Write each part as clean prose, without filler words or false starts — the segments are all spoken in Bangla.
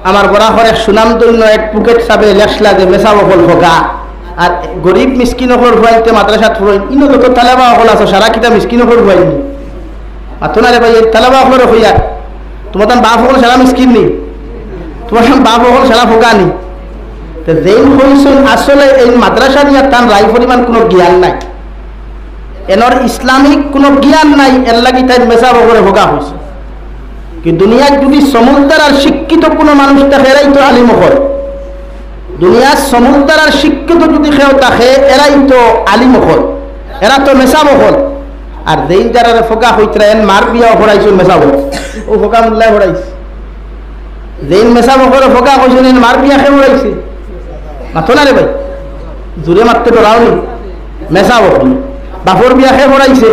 আমার বরাহর এক সুনামধন্য এক পুকেট সাবে লেসলা যে মেসা বকল ফোকা আর গরিব মিসকিন হল হুয়াইতে মাদ্রাসাত ফুরাইন ইনো যত তালাবা হল আছে সারা কিতা মিসকিন হল হুয়াইনি মাথো না রে ভাই তালাবা হল হইয়া তোমার তার বাপ হল সারা মিসকিন নি তোমার বাপ হল সারা ফোকা নি তো যেই হইছেন আসলে এই মাদ্রাসা নিয়ে তার রায় পরিমাণ কোনো জ্ঞান নাই এনর ইসলামিক কোনো জ্ঞান নাই এর লাগি তাই মেসা বকরে ফোকা হয়েছে কি দুনিয়ায় যদি সমুদ্র আর শিক্ষিত কোনো মানুষ থাকে এরাই তো আলিম হয় দুনিয়ার সমুদ্র আর শিক্ষিত যদি কেউ থাকে এরাই তো আলিম হয় এরা তো মেসাব হল আর যেই যারা ফোকা হইতে মার বিয়া হরাইছ মেসাব ও ফোকা মুল্লায় হরাইছে যেই মেসাব করে ফোকা হয়েছেন মার বিয়া খেয়ে হরাইছে মাথো না রে ভাই জোরে মারতে তো রাওনি মেসাব হল বাপর বিয়া খেয়ে হরাইছে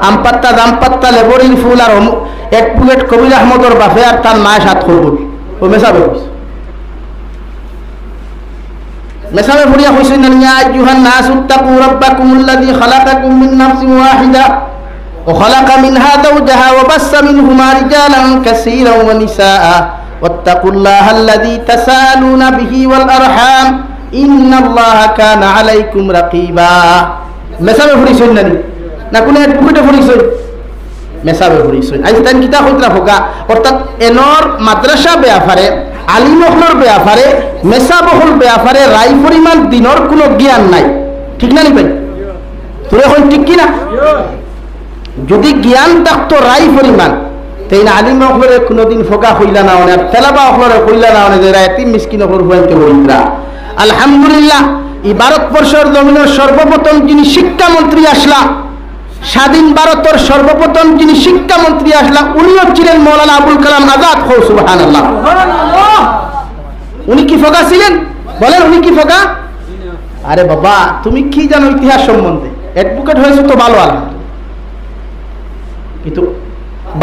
আম পাত্তা দাম পাত্তা লেবরিং ফুল আর এক প্লেট কবির আহমদর বাপে আর তার মায় সাত করবো ও মেসাবে হয়েছে মেসাবে ভরিয়া হয়েছে না ইয়া আইয়ুহান নাসু তাকু রাব্বাকুমুল্লাযী খালাকাকুম মিন নাফসিন ওয়াহিদা ওয়া খালাকা মিনহা যাওজাহা ওয়া বাসসা মিনহুমা রিজালান কাসীরান ওয়া নিসাআ ওয়াত্তাকুল্লাহাল্লাযী তাসালুনা বিহি ওয়াল আরহাম ইন্নাল্লাহা কানা আলাইকুম রাকীবা মেসাবে ভরিছে না কোন এক পুকুরে ভরিছে মেসাবে ভরিছে আজ তাই কিতা হইতরা ফোকা অর্থাৎ এনর মাদ্রাসা বেয়াফারে আলিমহলর বেয়াফারে মেসাবহল বেয়াফারে রায় পরিমাণ দিনর কোনো জ্ঞান নাই ঠিক না নি ভাই তোর এখন ঠিক কিনা যদি জ্ঞান থাকতো রায় পরিমাণ তাই না আলিমহলরে কোনোদিন ফোকা হইলা না অনেক তেলাবা হলরে হইলা না অনেক এতিম মিসকিন হল হুয়াইতে হইতরা আলহামদুলিল্লাহ এই ভারতবর্ষের জমিনের সর্বপ্রথম যিনি শিক্ষামন্ত্রী আসলা স্বাধীন ভারতের সর্বপ্রথম যিনি শিক্ষামন্ত্রী আসলা উনিও ছিলেন মৌলানা আবুল কালাম আজাদ হো সুবহানাল্লাহ উনি কি ফোকা ছিলেন বলেন উনি কি ফোকা আরে বাবা তুমি কি জানো ইতিহাস সম্বন্ধে অ্যাডভোকেট হয়েছে তো ভালো আলাদা কিন্তু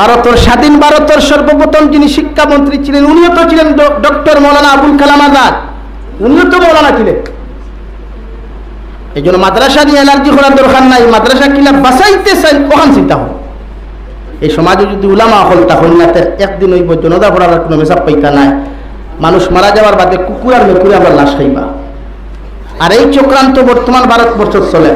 ভারতের স্বাধীন ভারতের সর্বপ্রথম যিনি শিক্ষামন্ত্রী ছিলেন উনিও তো ছিলেন ডক্টর মৌলানা আবুল কালাম আজাদ উনিও তো মৌলানা ছিলেন এই জন্য মাদ্রাসা নিয়ে এলার্জি করার দরকার নাই মাদ্রাসা কিনা বাঁচাইতে চাই ওখান চিন্তা হল এই সমাজে যদি উলামা হল তখন না একদিন ওই জনতা পড়ার কোনো মেসাব পাইতা নাই মানুষ মারা যাওয়ার বাদে কুকুর আর মেকুরে আবার লাশ খাইবা আর এই চক্রান্ত বর্তমান ভারতবর্ষ চলে